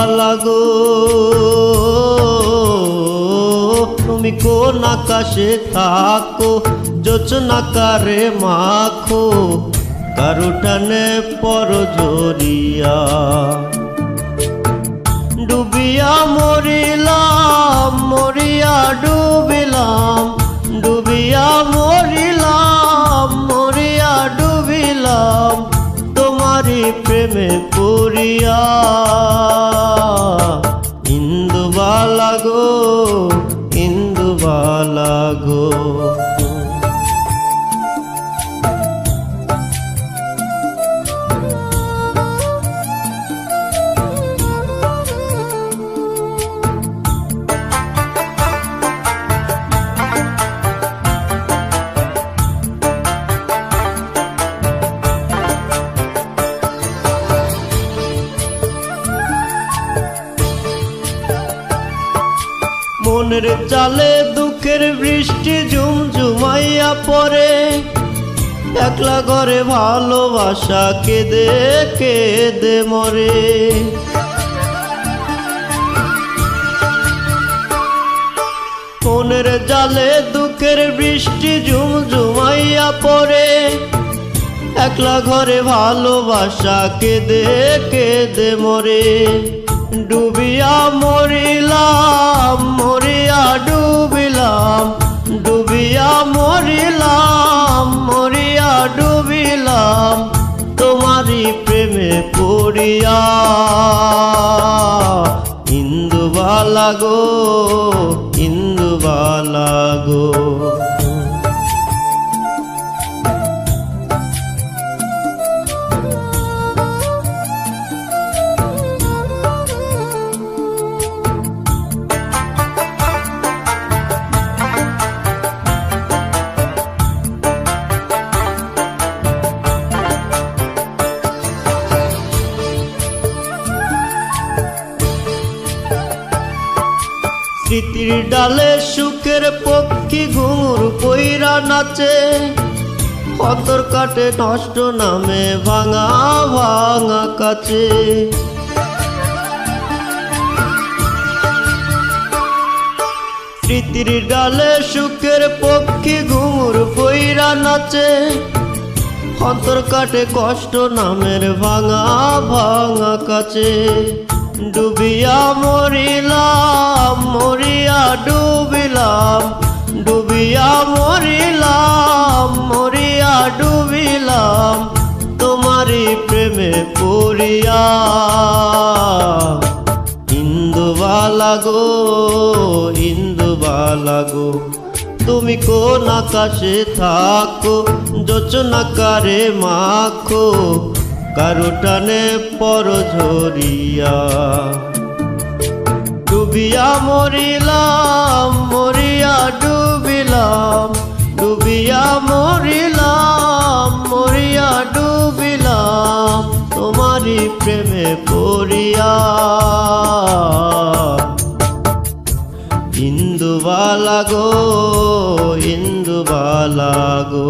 ইন্দুবালা গো তুমি কোন আকাশে থাকো, জোছনাকারে মাখো কারো টানে পরঝরিয়া। ডুবিয়া মরিলাম মরিয়া ডুবিলাম, ডুবিয়া মরিলাম মরিয়া ডুবিলাম তোমারি প্রেমে পড়িয়া। ইন্দুবালা গো ইন্দুবালা গো। মনের চালে দুঃখের বৃষ্টি ঝুমঝুমাইয়া পড়ে, একলা ঘরে ভালোবাসা কেঁদে কেঁদে মরে। মনের জালে দুঃখের বৃষ্টি ঝুমঝুমাইয়া পড়ে, একলা ঘরে ভালোবাসা কেঁদে কেঁদে মরে। ডুবিয়া মরিলাম মরিয়া ডুবিলাম, ডুবিয়া মরিলাম মরিয়া ডুবিলাম তোমারি প্রেমে পড়িয়া। ইন্দুবালা গো ইন্দুবালা গো। স্মৃতির ডালে সুখের পক্ষী ঘুঙুর পইরা নাচে, অন্তর কাটে নষ্ট নামে ভাঙা ভাঙা কাছে। স্মৃতির ডালে সুখের পক্ষী ঘুঙুর পইরা নাচে, অন্তর কাটে কষ্ট নামের ভাঙা ভাঙা কাছে। ডুবিয়া মরিলাম মরিয়া ডুবিলাম, ডুবিয়া মরিলাম মরিয়া ডুবিলাম তোমারি প্রেমে পড়িয়া। ইন্দুবালা গো ইন্দুবালা গো তুমি কোন আকাশে থাকো, জোছনাকারে মাখো কারো টানে পরঝরিয়া। ডুবিয়া মরিলাম মরিয়া ডুবিলাম, ডুবিয়া মরিলাম মরিয়া ডুবিলাম তোমারি প্রেমে পড়িয়া। ইন্দুবালা গো ইন্দুবালা গো।